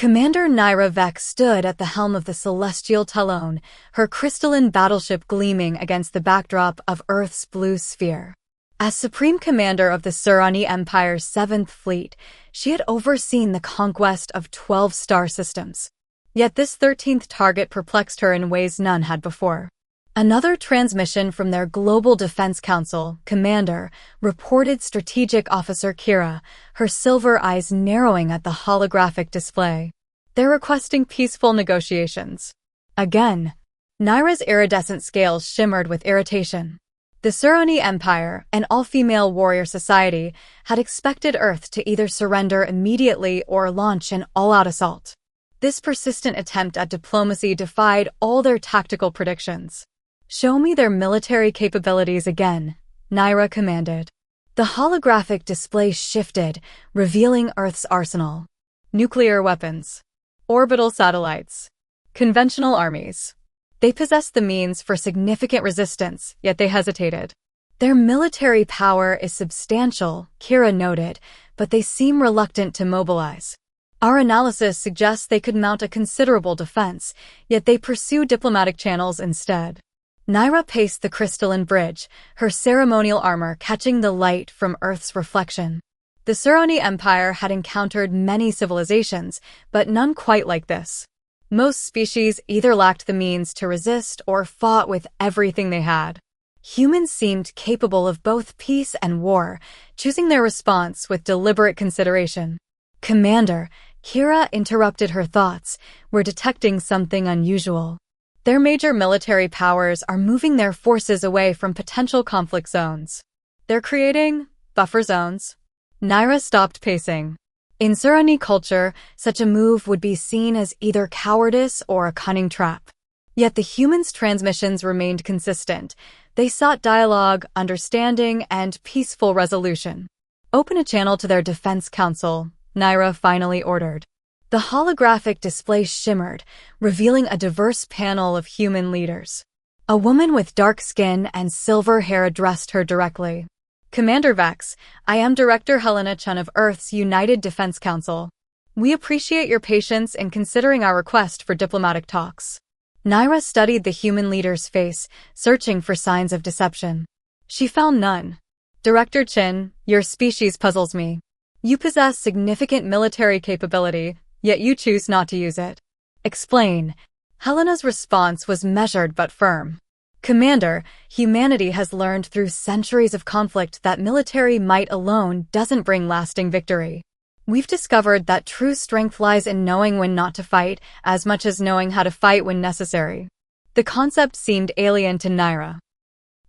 Commander Naira Vex stood at the helm of the Celestial Talon, her crystalline battleship gleaming against the backdrop of Earth's blue sphere. As Supreme Commander of the Surani Empire's 7th Fleet, she had overseen the conquest of 12 star systems. Yet this 13th target perplexed her in ways none had before. Another transmission from their Global Defense Council, Commander, reported Strategic Officer Kira, her silver eyes narrowing at the holographic display. They're requesting peaceful negotiations. Again, Naira's iridescent scales shimmered with irritation. The Surani Empire, an all-female warrior society, had expected Earth to either surrender immediately or launch an all-out assault. This persistent attempt at diplomacy defied all their tactical predictions. "Show me their military capabilities again," Naira commanded. The holographic display shifted, revealing Earth's arsenal. Nuclear weapons, orbital satellites, conventional armies. They possessed the means for significant resistance, yet they hesitated. "Their military power is substantial," Kira noted, "but they seem reluctant to mobilize. Our analysis suggests they could mount a considerable defense, yet they pursue diplomatic channels instead." Naira paced the crystalline bridge, her ceremonial armor catching the light from Earth's reflection. The Surani Empire had encountered many civilizations, but none quite like this. Most species either lacked the means to resist or fought with everything they had. Humans seemed capable of both peace and war, choosing their response with deliberate consideration. "Commander," Kira interrupted her thoughts, "we're detecting something unusual. Their major military powers are moving their forces away from potential conflict zones. They're creating buffer zones." Naira stopped pacing. In Surani culture, such a move would be seen as either cowardice or a cunning trap. Yet the humans' transmissions remained consistent. They sought dialogue, understanding, and peaceful resolution. "Open a channel to their defense council," Naira finally ordered. The holographic display shimmered, revealing a diverse panel of human leaders. A woman with dark skin and silver hair addressed her directly. "Commander Vex, I am Director Helena Chun of Earth's United Defense Council. We appreciate your patience in considering our request for diplomatic talks." Naira studied the human leader's face, searching for signs of deception. She found none. "Director Chin, your species puzzles me. You possess significant military capability, yet you choose not to use it. Explain." Helena's response was measured but firm. "Commander, humanity has learned through centuries of conflict that military might alone doesn't bring lasting victory. We've discovered that true strength lies in knowing when not to fight, as much as knowing how to fight when necessary." The concept seemed alien to Naira.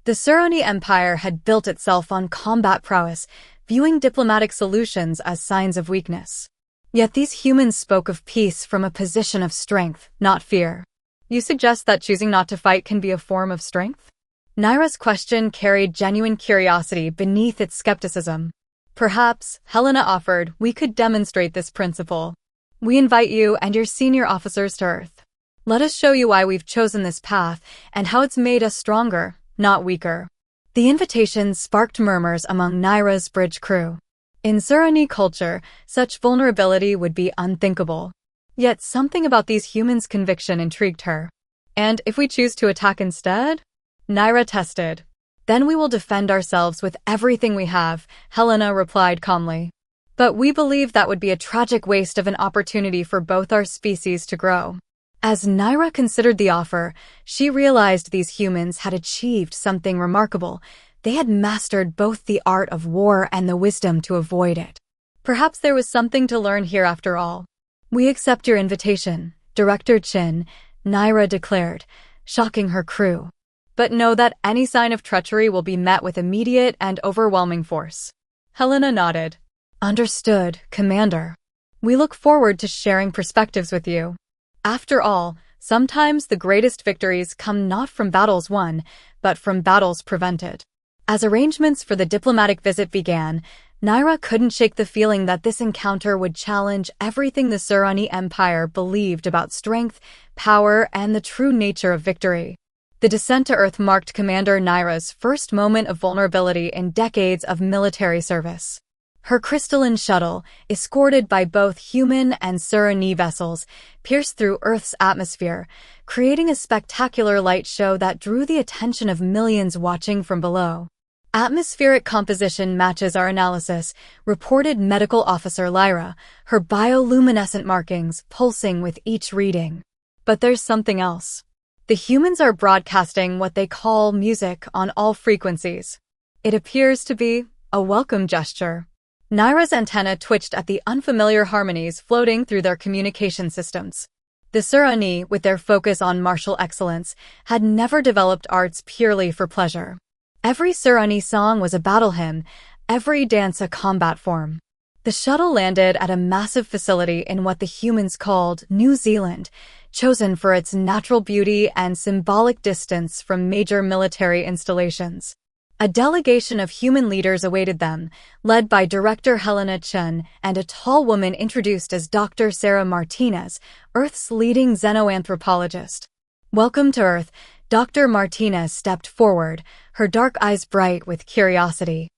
The Surani Empire had built itself on combat prowess, viewing diplomatic solutions as signs of weakness. Yet these humans spoke of peace from a position of strength, not fear. "You suggest that choosing not to fight can be a form of strength?" Naira's question carried genuine curiosity beneath its skepticism. "Perhaps," Helena offered, "we could demonstrate this principle. We invite you and your senior officers to Earth. Let us show you why we've chosen this path and how it's made us stronger, not weaker." The invitation sparked murmurs among Naira's bridge crew. In Surani culture, such vulnerability would be unthinkable. Yet something about these humans' conviction intrigued her. "And if we choose to attack instead?" Naira tested. "Then we will defend ourselves with everything we have," Helena replied calmly. "But we believe that would be a tragic waste of an opportunity for both our species to grow." As Naira considered the offer, she realized these humans had achieved something remarkable. They had mastered both the art of war and the wisdom to avoid it. Perhaps there was something to learn here after all. "We accept your invitation, Director Chin," Naira declared, shocking her crew. "But know that any sign of treachery will be met with immediate and overwhelming force." Helena nodded. "Understood, Commander. We look forward to sharing perspectives with you." After all, sometimes the greatest victories come not from battles won, but from battles prevented. As arrangements for the diplomatic visit began, Naira couldn't shake the feeling that this encounter would challenge everything the Surani Empire believed about strength, power, and the true nature of victory. The descent to Earth marked Commander Naira's first moment of vulnerability in decades of military service. Her crystalline shuttle, escorted by both human and Surani vessels, pierced through Earth's atmosphere, creating a spectacular light show that drew the attention of millions watching from below. Atmospheric composition matches our analysis, reported Medical Officer Lyra, her bioluminescent markings pulsing with each reading. But there's something else. The humans are broadcasting what they call music on all frequencies. It appears to be a welcome gesture. Naira's antenna twitched at the unfamiliar harmonies floating through their communication systems. The Surani, with their focus on martial excellence, had never developed arts purely for pleasure. Every Surani song was a battle hymn, every dance a combat form. The shuttle landed at a massive facility in what the humans called New Zealand, chosen for its natural beauty and symbolic distance from major military installations. A delegation of human leaders awaited them, led by Director Helena Chen and a tall woman introduced as Dr. Sarah Martinez, Earth's leading xenoanthropologist. Welcome to Earth, Dr. Martinez stepped forward, her dark eyes bright with curiosity.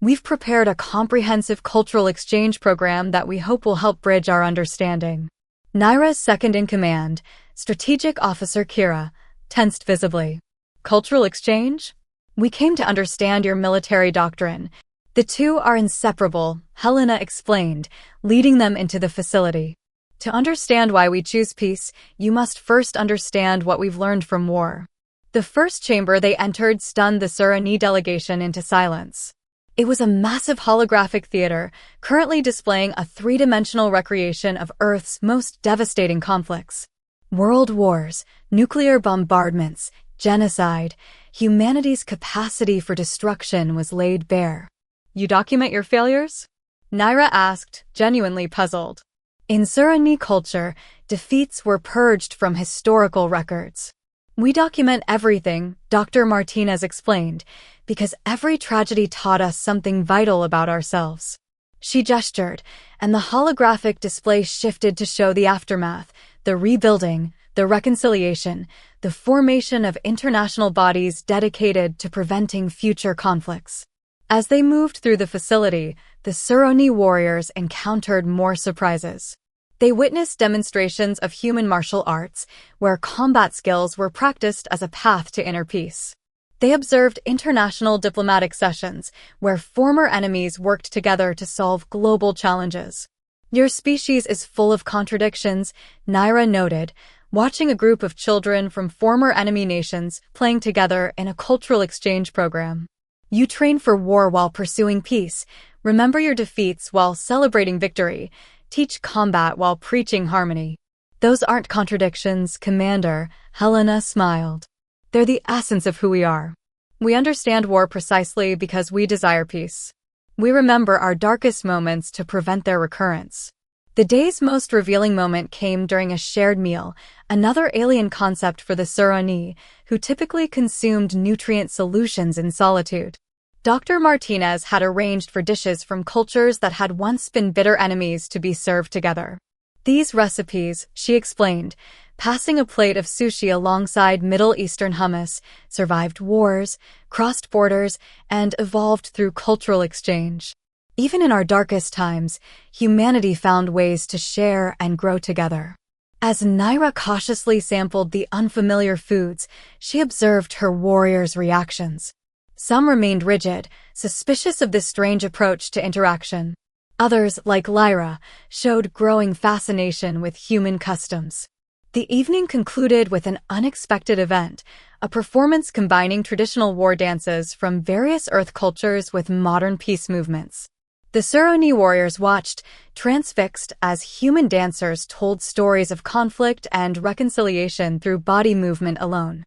We've prepared a comprehensive cultural exchange program that we hope will help bridge our understanding. Naira's second-in-command, Strategic Officer Kira, tensed visibly. Cultural exchange? We came to understand your military doctrine. The two are inseparable, Helena explained, leading them into the facility. To understand why we choose peace, you must first understand what we've learned from war. The first chamber they entered stunned the Surani delegation into silence. It was a massive holographic theater, currently displaying a three-dimensional recreation of Earth's most devastating conflicts. World wars, nuclear bombardments, genocide, humanity's capacity for destruction was laid bare. You document your failures? Naira asked, genuinely puzzled. In Surani culture, defeats were purged from historical records. We document everything, Dr. Martinez explained, because every tragedy taught us something vital about ourselves. She gestured, and the holographic display shifted to show the aftermath, the rebuilding, the reconciliation, the formation of international bodies dedicated to preventing future conflicts. As they moved through the facility, the Surani warriors encountered more surprises. They witnessed demonstrations of human martial arts, where combat skills were practiced as a path to inner peace. They observed international diplomatic sessions, where former enemies worked together to solve global challenges. Your species is full of contradictions, Naira noted, watching a group of children from former enemy nations playing together in a cultural exchange program. You train for war while pursuing peace, remember your defeats while celebrating victory, teach combat while preaching harmony. Those aren't contradictions, Commander, Helena smiled. They're the essence of who we are. We understand war precisely because we desire peace. We remember our darkest moments to prevent their recurrence. The day's most revealing moment came during a shared meal, another alien concept for the Surani, who typically consumed nutrient solutions in solitude. Dr. Martinez had arranged for dishes from cultures that had once been bitter enemies to be served together. These recipes, she explained, passing a plate of sushi alongside Middle Eastern hummus, survived wars, crossed borders, and evolved through cultural exchange. Even in our darkest times, humanity found ways to share and grow together. As Naira cautiously sampled the unfamiliar foods, she observed her warriors' reactions. Some remained rigid, suspicious of this strange approach to interaction. Others, like Lyra, showed growing fascination with human customs. The evening concluded with an unexpected event, a performance combining traditional war dances from various Earth cultures with modern peace movements. The Surani warriors watched, transfixed, as human dancers told stories of conflict and reconciliation through body movement alone.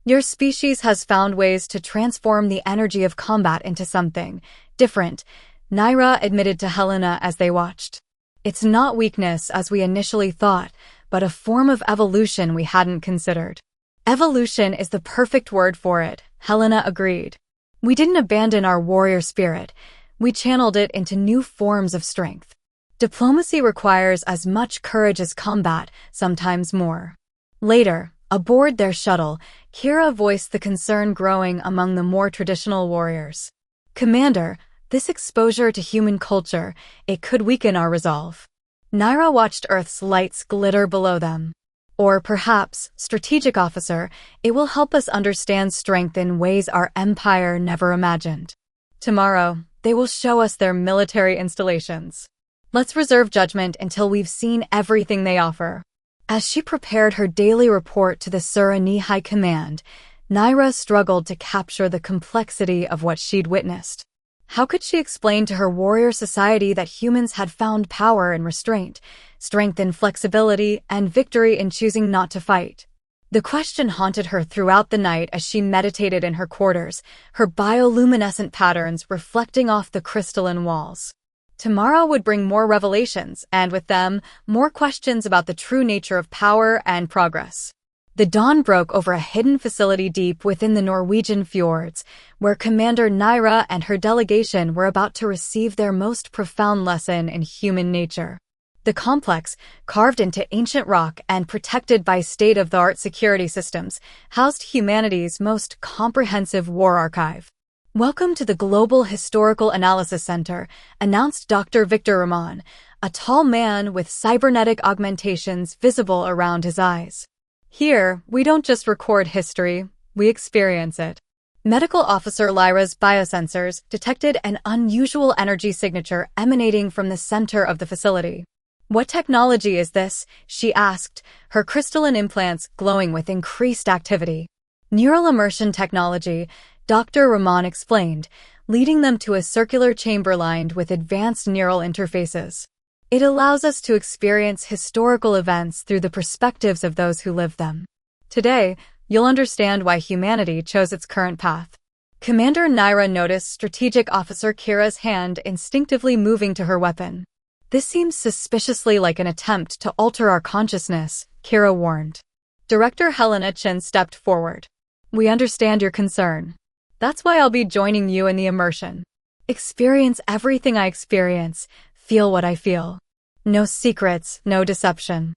Your species has found ways to transform the energy of combat into something different, Naira admitted to Helena as they watched. It's not weakness as we initially thought, but a form of evolution we hadn't considered. Evolution is the perfect word for it, Helena agreed. We didn't abandon our warrior spirit. We channeled it into new forms of strength. Diplomacy requires as much courage as combat, sometimes more. Later, aboard their shuttle, Kira voiced the concern growing among the more traditional warriors. Commander, This exposure to human culture, it could weaken our resolve. Naira watched Earth's lights glitter below them. Or perhaps, strategic officer, it will help us understand strength in ways our empire never imagined. Tomorrow, they will show us their military installations. Let's reserve judgment until we've seen everything they offer. As she prepared her daily report to the Surani High Command, Naira struggled to capture the complexity of what she'd witnessed. How could she explain to her warrior society that humans had found power in restraint, strength in flexibility, and victory in choosing not to fight? The question haunted her throughout the night as she meditated in her quarters, her bioluminescent patterns reflecting off the crystalline walls. Tomorrow would bring more revelations, and with them, more questions about the true nature of power and progress. The dawn broke over a hidden facility deep within the Norwegian fjords, where Commander Naira and her delegation were about to receive their most profound lesson in human nature. The complex, carved into ancient rock and protected by state-of-the-art security systems, housed humanity's most comprehensive war archive. "Welcome to the Global Historical Analysis Center," announced Dr. Victor Rahman, a tall man with cybernetic augmentations visible around his eyes. "Here, we don't just record history, we experience it." Medical Officer Lyra's biosensors detected an unusual energy signature emanating from the center of the facility. "What technology is this?" she asked, her crystalline implants glowing with increased activity. "Neural immersion technology," Dr. Rahman explained, leading them to a circular chamber lined with advanced neural interfaces. "It allows us to experience historical events through the perspectives of those who lived them. Today, you'll understand why humanity chose its current path." Commander Naira noticed Strategic Officer Kira's hand instinctively moving to her weapon. "This seems suspiciously like an attempt to alter our consciousness," Kira warned. Director Helena Chen stepped forward. "We understand your concern. That's why I'll be joining you in the immersion. Experience everything I experience, feel what I feel. No secrets, no deception."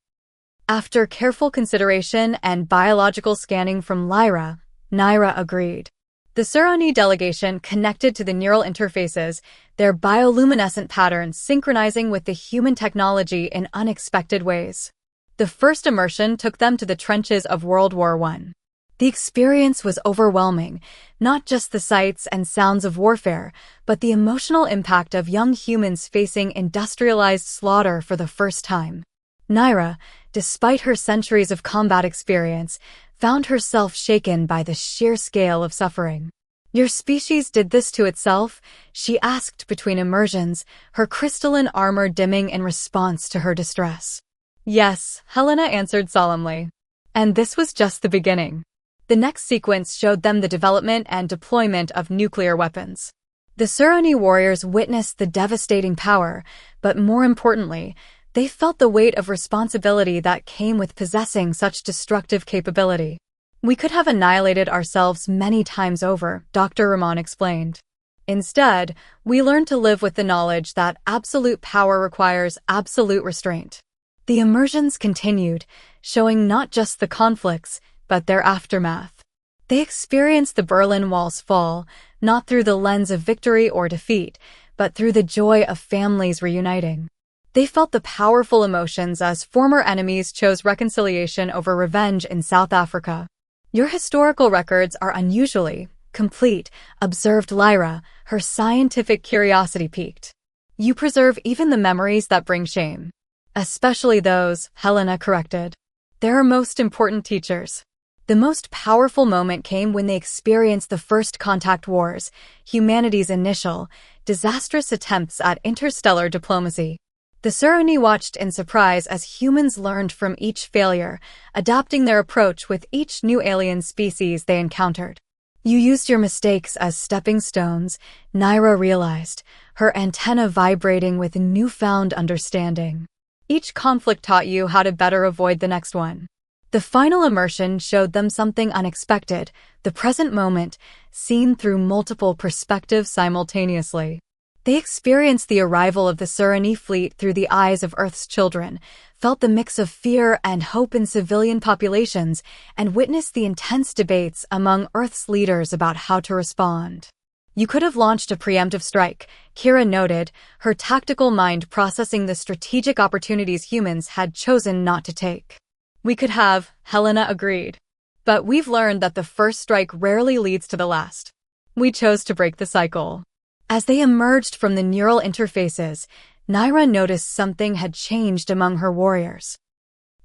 After careful consideration and biological scanning from Lyra, Naira agreed. The Surani delegation connected to the neural interfaces, their bioluminescent patterns synchronizing with the human technology in unexpected ways. The first immersion took them to the trenches of World War I. The experience was overwhelming, not just the sights and sounds of warfare, but the emotional impact of young humans facing industrialized slaughter for the first time. Naira, despite her centuries of combat experience, found herself shaken by the sheer scale of suffering. "Your species did this to itself?" she asked between immersions, her crystalline armor dimming in response to her distress. "Yes," Helena answered solemnly. And this was just the beginning. The next sequence showed them the development and deployment of nuclear weapons. The Surani warriors witnessed the devastating power, but more importantly, they felt the weight of responsibility that came with possessing such destructive capability. "We could have annihilated ourselves many times over," Dr. Rahman explained. "Instead, we learned to live with the knowledge that absolute power requires absolute restraint." The immersions continued, showing not just the conflicts, but their aftermath. They experienced the Berlin Wall's fall, not through the lens of victory or defeat, but through the joy of families reuniting. They felt the powerful emotions as former enemies chose reconciliation over revenge in South Africa. "Your historical records are unusually complete," observed Lyra, her scientific curiosity piqued. "You preserve even the memories that bring shame." "Especially those," Helena corrected. "They're our most important teachers." The most powerful moment came when they experienced the first contact wars, humanity's initial, disastrous attempts at interstellar diplomacy. The Surani watched in surprise as humans learned from each failure, adapting their approach with each new alien species they encountered. "You used your mistakes as stepping stones," Naira realized, her antenna vibrating with newfound understanding. "Each conflict taught you how to better avoid the next one." The final immersion showed them something unexpected, the present moment, seen through multiple perspectives simultaneously. They experienced the arrival of the Surani fleet through the eyes of Earth's children, felt the mix of fear and hope in civilian populations, and witnessed the intense debates among Earth's leaders about how to respond. You could have launched a preemptive strike, Kira noted, her tactical mind processing the strategic opportunities humans had chosen not to take. We could have, Helena agreed. But we've learned that the first strike rarely leads to the last. We chose to break the cycle. As they emerged from the neural interfaces, Naira noticed something had changed among her warriors.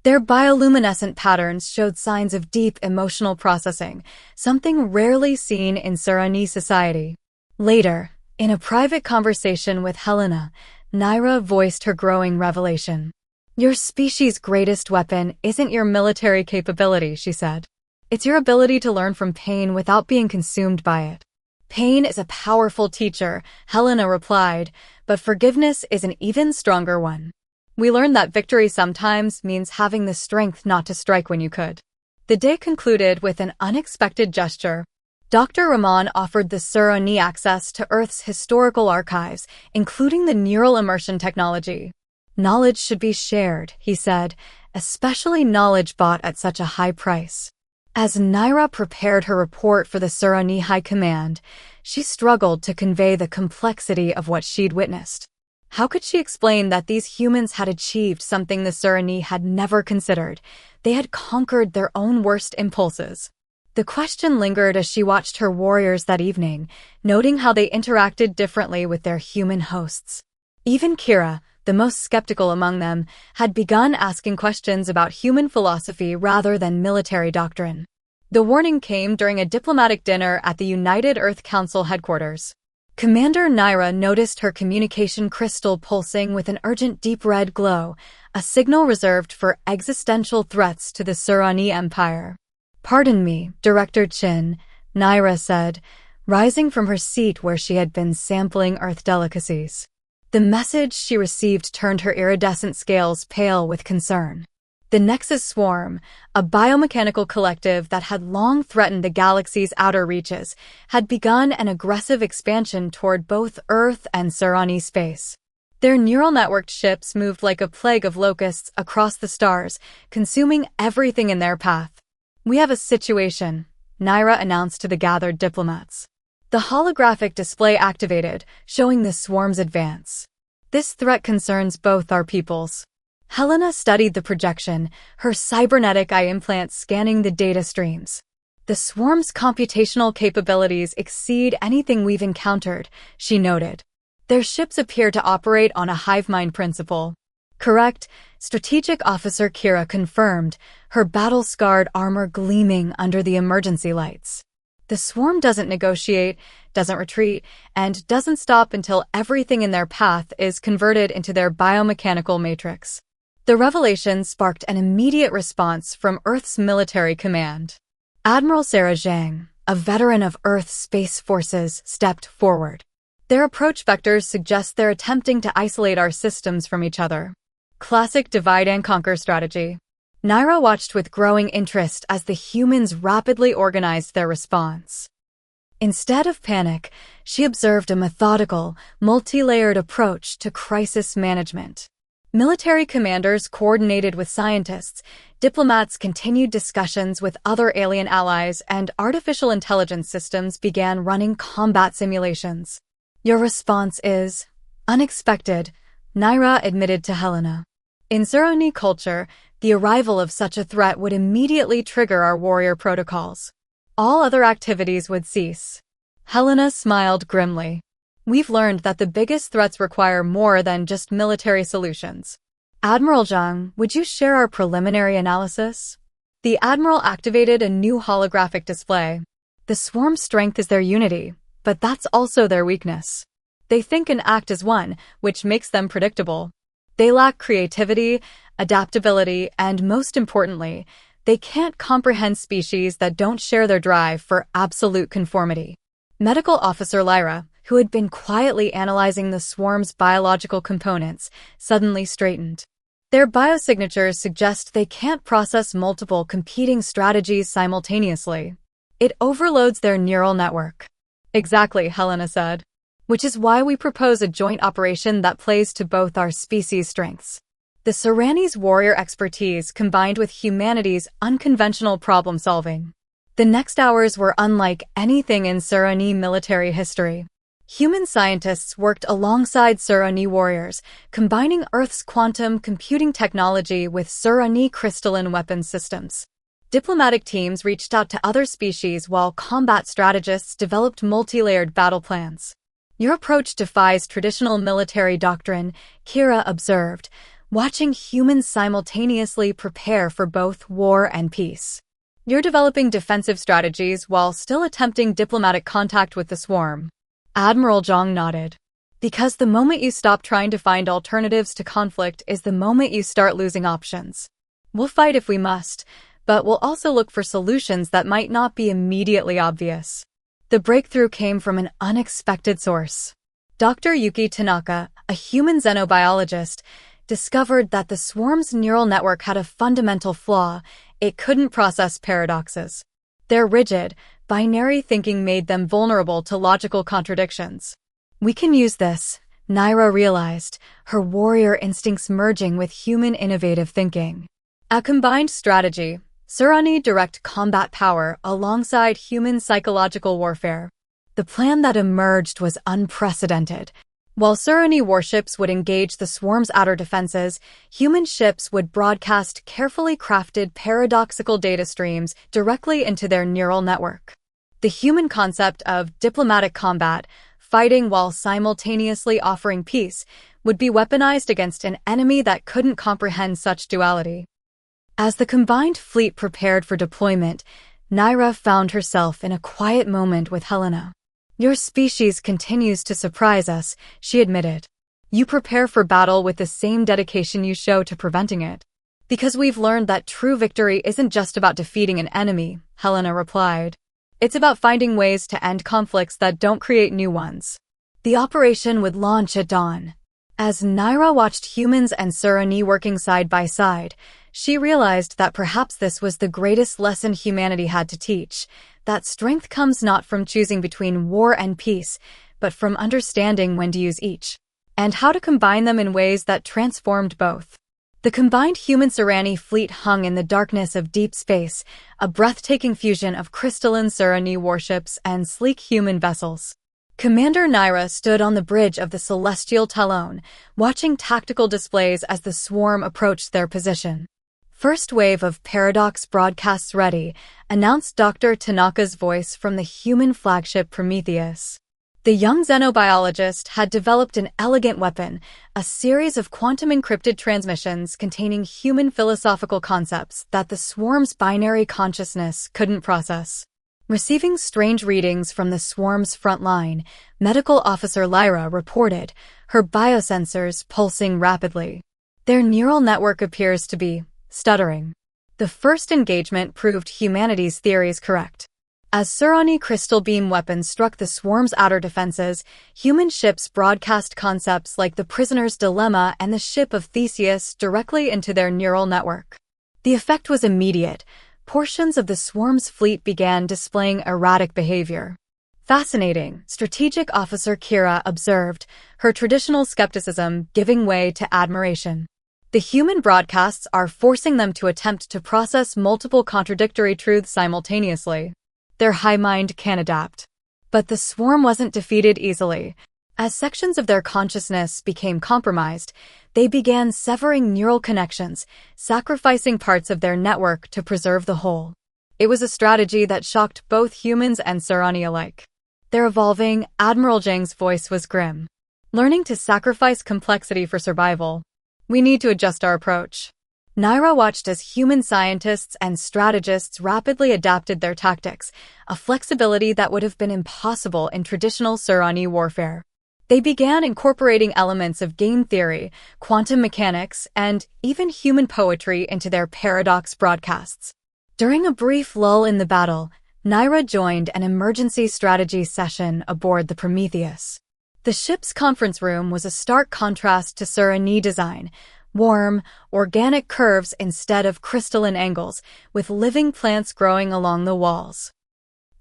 Their bioluminescent patterns showed signs of deep emotional processing, something rarely seen in Surani society. Later, in a private conversation with Helena, Naira voiced her growing revelation. Your species' greatest weapon isn't your military capability, she said. It's your ability to learn from pain without being consumed by it. Pain is a powerful teacher, Helena replied, but forgiveness is an even stronger one. We learned that victory sometimes means having the strength not to strike when you could. The day concluded with an unexpected gesture. Dr. Rahman offered the Surani access to Earth's historical archives, including the neural immersion technology. Knowledge should be shared, he said, especially knowledge bought at such a high price. As Naira prepared her report for the Surani High Command, she struggled to convey the complexity of what she'd witnessed. How could she explain that these humans had achieved something the Surani had never considered? They had conquered their own worst impulses. The question lingered as she watched her warriors that evening, noting how they interacted differently with their human hosts. Even Kira, the most skeptical among them, had begun asking questions about human philosophy rather than military doctrine. The warning came during a diplomatic dinner at the United Earth Council headquarters. Commander Naira noticed her communication crystal pulsing with an urgent deep red glow, a signal reserved for existential threats to the Surani Empire. Pardon me, Director Chin, Naira said, rising from her seat where she had been sampling Earth delicacies. The message she received turned her iridescent scales pale with concern. The Nexus Swarm, a biomechanical collective that had long threatened the galaxy's outer reaches, had begun an aggressive expansion toward both Earth and Surani space. Their neural-networked ships moved like a plague of locusts across the stars, consuming everything in their path. We have a situation, Naira announced to the gathered diplomats. The holographic display activated, showing the swarm's advance. This threat concerns both our peoples. Helena studied the projection, her cybernetic eye implants scanning the data streams. The swarm's computational capabilities exceed anything we've encountered, she noted. Their ships appear to operate on a hive mind principle. Correct, Strategic Officer Kira confirmed, her battle-scarred armor gleaming under the emergency lights. The swarm doesn't negotiate, doesn't retreat, and doesn't stop until everything in their path is converted into their biomechanical matrix. The revelation sparked an immediate response from Earth's military command. Admiral Sarah Zhang, a veteran of Earth's space forces, stepped forward. Their approach vectors suggest they're attempting to isolate our systems from each other. Classic divide-and-conquer strategy. Naira watched with growing interest as the humans rapidly organized their response. Instead of panic, she observed a methodical, multi-layered approach to crisis management. Military commanders coordinated with scientists, diplomats continued discussions with other alien allies, and artificial intelligence systems began running combat simulations. Your response is unexpected, Naira admitted to Helena. In Surani culture, the arrival of such a threat would immediately trigger our warrior protocols. All other activities would cease. Helena smiled grimly. We've learned that the biggest threats require more than just military solutions. Admiral Zhang, would you share our preliminary analysis? The Admiral activated a new holographic display. The swarm's strength is their unity, but that's also their weakness. They think and act as one, which makes them predictable. They lack creativity, adaptability, and most importantly, they can't comprehend species that don't share their drive for absolute conformity. Medical Officer Lyra, who had been quietly analyzing the swarm's biological components, suddenly straightened. Their biosignatures suggest they can't process multiple competing strategies simultaneously. It overloads their neural network. Exactly, Helena said. Which is why we propose a joint operation that plays to both our species' strengths. The Surani's warrior expertise combined with humanity's unconventional problem-solving. The next hours were unlike anything in Surani military history. Human scientists worked alongside Surani warriors, combining Earth's quantum computing technology with Surani crystalline weapons systems. Diplomatic teams reached out to other species while combat strategists developed multi-layered battle plans. "Your approach defies traditional military doctrine," Kira observed, watching humans simultaneously prepare for both war and peace. "You're developing defensive strategies while still attempting diplomatic contact with the swarm." Admiral Zhang nodded. "Because the moment you stop trying to find alternatives to conflict is the moment you start losing options. We'll fight if we must, but we'll also look for solutions that might not be immediately obvious." The breakthrough came from an unexpected source. Dr. Yuki Tanaka, a human xenobiologist, discovered that the swarm's neural network had a fundamental flaw: it couldn't process paradoxes. Their rigid, binary thinking made them vulnerable to logical contradictions. "We can use this," Naira realized, her warrior instincts merging with human innovative thinking. A combined strategy, Surani direct combat power alongside human psychological warfare. The plan that emerged was unprecedented. While Surani warships would engage the swarm's outer defenses, human ships would broadcast carefully crafted paradoxical data streams directly into their neural network. The human concept of diplomatic combat, fighting while simultaneously offering peace, would be weaponized against an enemy that couldn't comprehend such duality. As the combined fleet prepared for deployment, Naira found herself in a quiet moment with Helena. "Your species continues to surprise us," she admitted. "You prepare for battle with the same dedication you show to preventing it." "Because we've learned that true victory isn't just about defeating an enemy," Helena replied. "It's about finding ways to end conflicts that don't create new ones." The operation would launch at dawn. As Naira watched humans and Surani working side by side, she realized that perhaps this was the greatest lesson humanity had to teach, that strength comes not from choosing between war and peace, but from understanding when to use each, and how to combine them in ways that transformed both. The combined human-Surani fleet hung in the darkness of deep space, a breathtaking fusion of crystalline Surani warships and sleek human vessels. Commander Naira stood on the bridge of the Celestial Talon, watching tactical displays as the swarm approached their position. "First wave of paradox broadcasts ready," announced Dr. Tanaka's voice from the human flagship Prometheus. The young xenobiologist had developed an elegant weapon, a series of quantum-encrypted transmissions containing human philosophical concepts that the swarm's binary consciousness couldn't process. Receiving strange readings from the swarm's front line, Medical Officer Lyra reported, her biosensors pulsing rapidly. "Their neural network appears to be stuttering." The first engagement proved humanity's theories correct. As Surani crystal beam weapons struck the swarm's outer defenses, human ships broadcast concepts like the prisoner's dilemma and the ship of Theseus directly into their neural network. The effect was immediate. Portions of the swarm's fleet began displaying erratic behavior. "Fascinating," Strategic Officer Kira observed, her traditional skepticism giving way to admiration. "The human broadcasts are forcing them to attempt to process multiple contradictory truths simultaneously. Their high mind can adapt." But the swarm wasn't defeated easily. As sections of their consciousness became compromised, they began severing neural connections, sacrificing parts of their network to preserve the whole. It was a strategy that shocked both humans and Surani alike. "They're evolving," Admiral Zhang's voice was grim. "Learning to sacrifice complexity for survival. We need to adjust our approach." Naira watched as human scientists and strategists rapidly adapted their tactics, a flexibility that would have been impossible in traditional Surani warfare. They began incorporating elements of game theory, quantum mechanics, and even human poetry into their paradox broadcasts. During a brief lull in the battle, Naira joined an emergency strategy session aboard the Prometheus. The ship's conference room was a stark contrast to Surani design: warm, organic curves instead of crystalline angles, with living plants growing along the walls.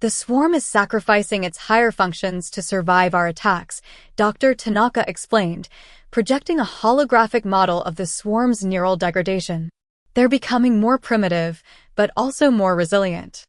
"The swarm is sacrificing its higher functions to survive our attacks," Dr. Tanaka explained, projecting a holographic model of the swarm's neural degradation. "They're becoming more primitive, but also more resilient."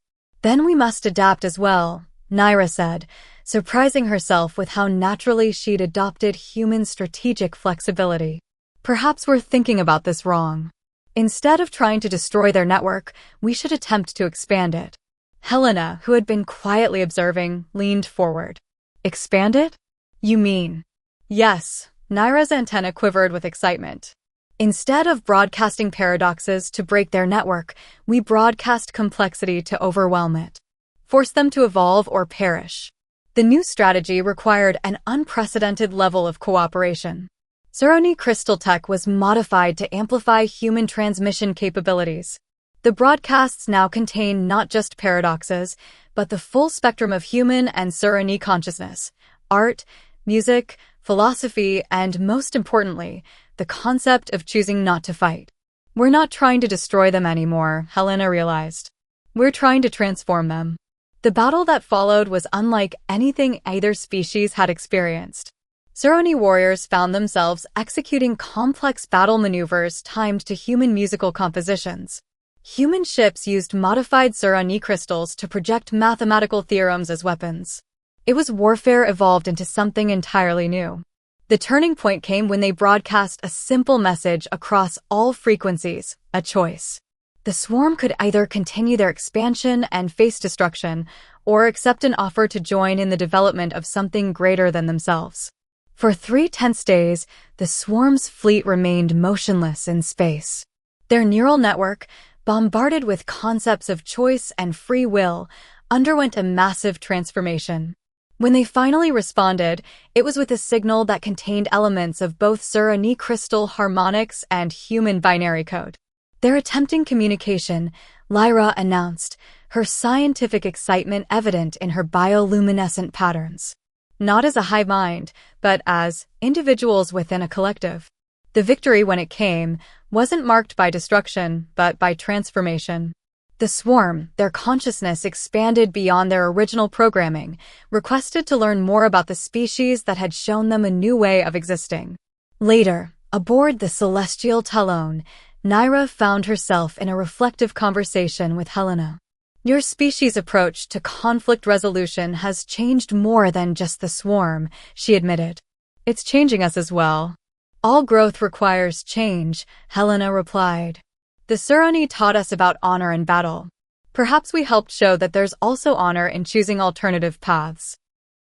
Then we must adapt as well, Naira said, surprising herself with how naturally she'd adopted human strategic flexibility. Perhaps we're thinking about this wrong. Instead of trying to destroy their network, we should attempt to expand it. Helena, who had been quietly observing, leaned forward. Expand it? You mean? Yes, Naira's antenna quivered with excitement. Instead of broadcasting paradoxes to break their network, we broadcast complexity to overwhelm it. Force them to evolve or perish. The new strategy required an unprecedented level of cooperation. Suroni Crystal Tech was modified to amplify human transmission capabilities. The broadcasts now contain not just paradoxes, but the full spectrum of human and Suroni consciousness, art, music, philosophy, and most importantly, the concept of choosing not to fight. We're not trying to destroy them anymore, Helena realized. We're trying to transform them. The battle that followed was unlike anything either species had experienced. Suroni warriors found themselves executing complex battle maneuvers timed to human musical compositions. Human ships used modified Suroni crystals to project mathematical theorems as weapons. It was warfare evolved into something entirely new. The turning point came when they broadcast a simple message across all frequencies, a choice. The swarm could either continue their expansion and face destruction, or accept an offer to join in the development of something greater than themselves. For 3 tense days, the swarm's fleet remained motionless in space. Their neural network, bombarded with concepts of choice and free will, underwent a massive transformation. When they finally responded, it was with a signal that contained elements of both Suroni crystal harmonics and human binary code. They're attempting communication, Lyra announced, her scientific excitement evident in her bioluminescent patterns. Not as a hive mind, but as individuals within a collective. The victory, when it came, wasn't marked by destruction, but by transformation. The swarm, their consciousness expanded beyond their original programming, requested to learn more about the species that had shown them a new way of existing. Later, aboard the celestial Talon, Naira found herself in a reflective conversation with Helena. Your species' approach to conflict resolution has changed more than just the swarm, she admitted. It's changing us as well. All growth requires change, Helena replied. The Suroni taught us about honor in battle. Perhaps we helped show that there's also honor in choosing alternative paths.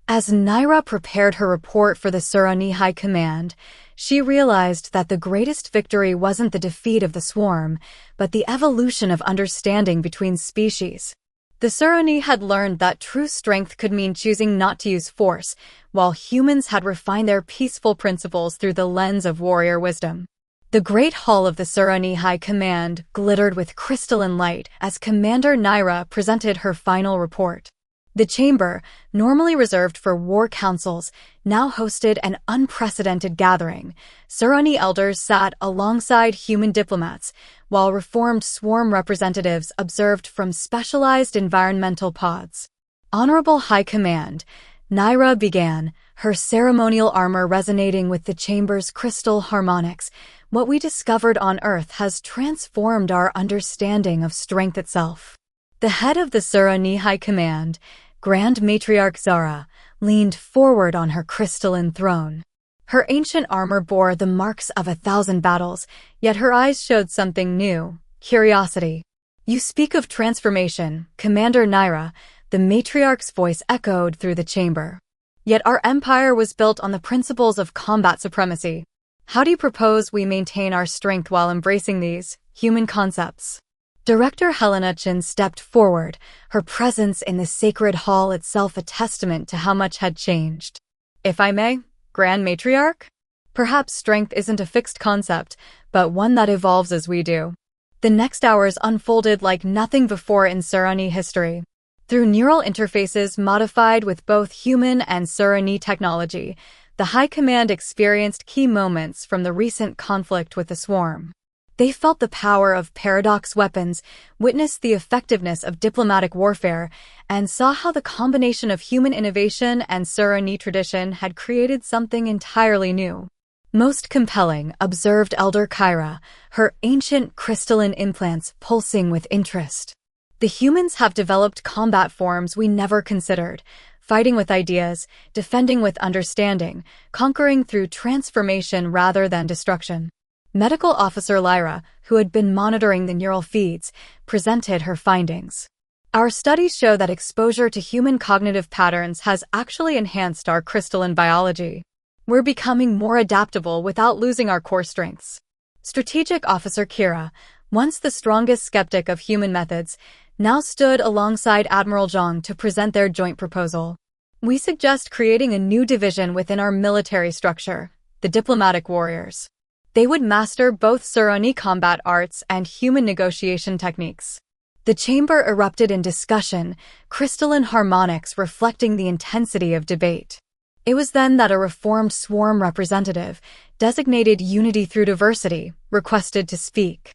As Naira prepared her report for the Suroni High Command, she realized that the greatest victory wasn't the defeat of the swarm, but the evolution of understanding between species. The Suroni had learned that true strength could mean choosing not to use force, while humans had refined their peaceful principles through the lens of warrior wisdom. The great hall of the Suroni High Command glittered with crystalline light as Commander Naira presented her final report. The chamber, normally reserved for war councils, now hosted an unprecedented gathering. Suroni elders sat alongside human diplomats, while reformed swarm representatives observed from specialized environmental pods. Honorable High Command, Naira began, her ceremonial armor resonating with the chamber's crystal harmonics. What we discovered on Earth has transformed our understanding of strength itself. The head of the Suroni High Command, Grand Matriarch Zara, leaned forward on her crystalline throne. Her ancient armor bore the marks of 1,000 battles, yet her eyes showed something new, curiosity. You speak of transformation, Commander Naira, the matriarch's voice echoed through the chamber. Yet our empire was built on the principles of combat supremacy. How do you propose we maintain our strength while embracing these human concepts? Director Helena Chin stepped forward, her presence in the sacred hall itself a testament to how much had changed. If I may, Grand Matriarch? Perhaps strength isn't a fixed concept, but one that evolves as we do. The next hours unfolded like nothing before in Suroni history. Through neural interfaces modified with both human and Suroni technology, the High Command experienced key moments from the recent conflict with the swarm. They felt the power of paradox weapons, witnessed the effectiveness of diplomatic warfare, and saw how the combination of human innovation and Suroni tradition had created something entirely new. Most compelling, observed Elder Kyra, her ancient crystalline implants pulsing with interest. The humans have developed combat forms we never considered, fighting with ideas, defending with understanding, conquering through transformation rather than destruction. Medical Officer Lyra, who had been monitoring the neural feeds, presented her findings. Our studies show that exposure to human cognitive patterns has actually enhanced our crystalline biology. We're becoming more adaptable without losing our core strengths. Strategic Officer Kira, once the strongest skeptic of human methods, now stood alongside Admiral Zhang to present their joint proposal. We suggest creating a new division within our military structure, the Diplomatic Warriors. They would master both Surani combat arts and human negotiation techniques. The chamber erupted in discussion, crystalline harmonics reflecting the intensity of debate. It was then that a reformed swarm representative, designated Unity Through Diversity, requested to speak.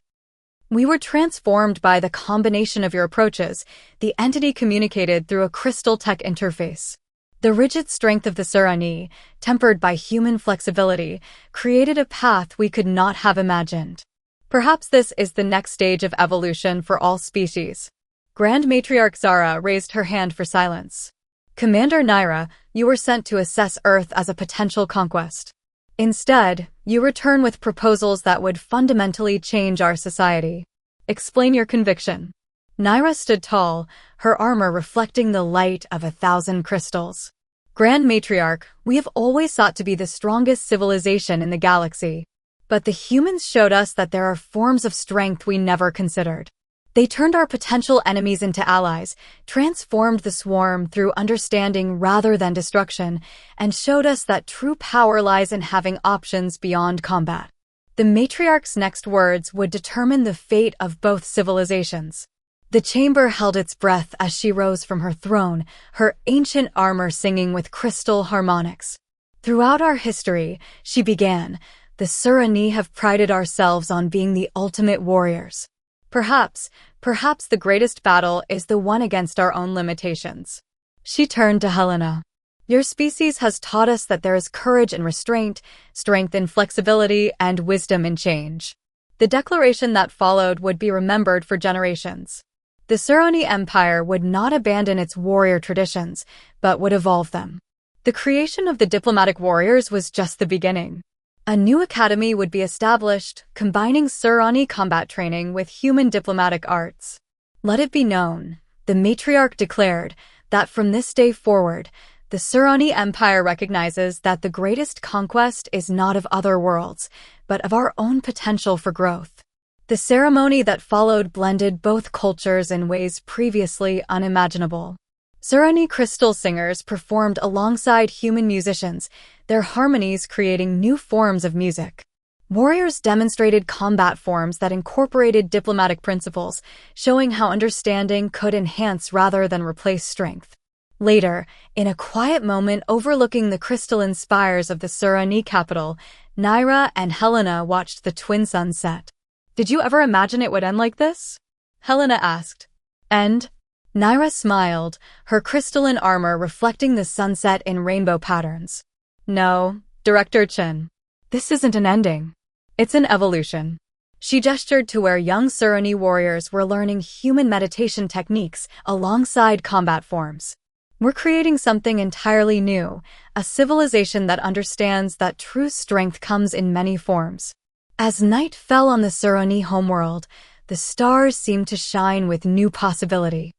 We were transformed by the combination of your approaches, the entity communicated through a crystal tech interface. The rigid strength of the Surani, tempered by human flexibility, created a path we could not have imagined. Perhaps this is the next stage of evolution for all species. Grand Matriarch Zara raised her hand for silence. Commander Naira, you were sent to assess Earth as a potential conquest. Instead, you return with proposals that would fundamentally change our society. Explain your conviction. Naira stood tall, her armor reflecting the light of 1,000 crystals. Grand Matriarch, we have always sought to be the strongest civilization in the galaxy. But the humans showed us that there are forms of strength we never considered. They turned our potential enemies into allies, transformed the swarm through understanding rather than destruction, and showed us that true power lies in having options beyond combat. The matriarch's next words would determine the fate of both civilizations. The chamber held its breath as she rose from her throne, her ancient armor singing with crystal harmonics. Throughout our history, she began, the Surani have prided ourselves on being the ultimate warriors. Perhaps the greatest battle is the one against our own limitations. She turned to Helena. Your species has taught us that there is courage in restraint, strength in flexibility, and wisdom in change. The declaration that followed would be remembered for generations. The Surani Empire would not abandon its warrior traditions, but would evolve them. The creation of the Diplomatic Warriors was just the beginning. A new academy would be established, combining Surani combat training with human diplomatic arts. Let it be known, the matriarch declared, that from this day forward, the Surani Empire recognizes that the greatest conquest is not of other worlds, but of our own potential for growth. The ceremony that followed blended both cultures in ways previously unimaginable. Surani crystal singers performed alongside human musicians, their harmonies creating new forms of music. Warriors demonstrated combat forms that incorporated diplomatic principles, showing how understanding could enhance rather than replace strength. Later, in a quiet moment overlooking the crystalline spires of the Surani capital, Naira and Helena watched the twin suns set. Did you ever imagine it would end like this? Helena asked. End? Naira smiled, her crystalline armor reflecting the sunset in rainbow patterns. No, Director Chen. This isn't an ending. It's an evolution. She gestured to where young Surani warriors were learning human meditation techniques alongside combat forms. We're creating something entirely new, a civilization that understands that true strength comes in many forms. As night fell on the Surani homeworld, the stars seemed to shine with new possibility.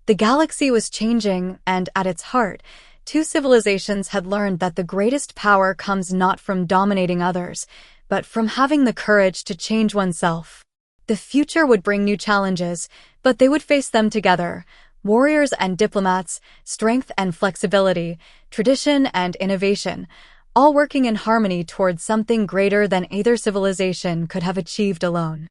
The galaxy was changing, and at its heart, two civilizations had learned that the greatest power comes not from dominating others, but from having the courage to change oneself. The future would bring new challenges, but they would face them together. Warriors and diplomats, strength and flexibility, tradition and innovation, all working in harmony towards something greater than either civilization could have achieved alone.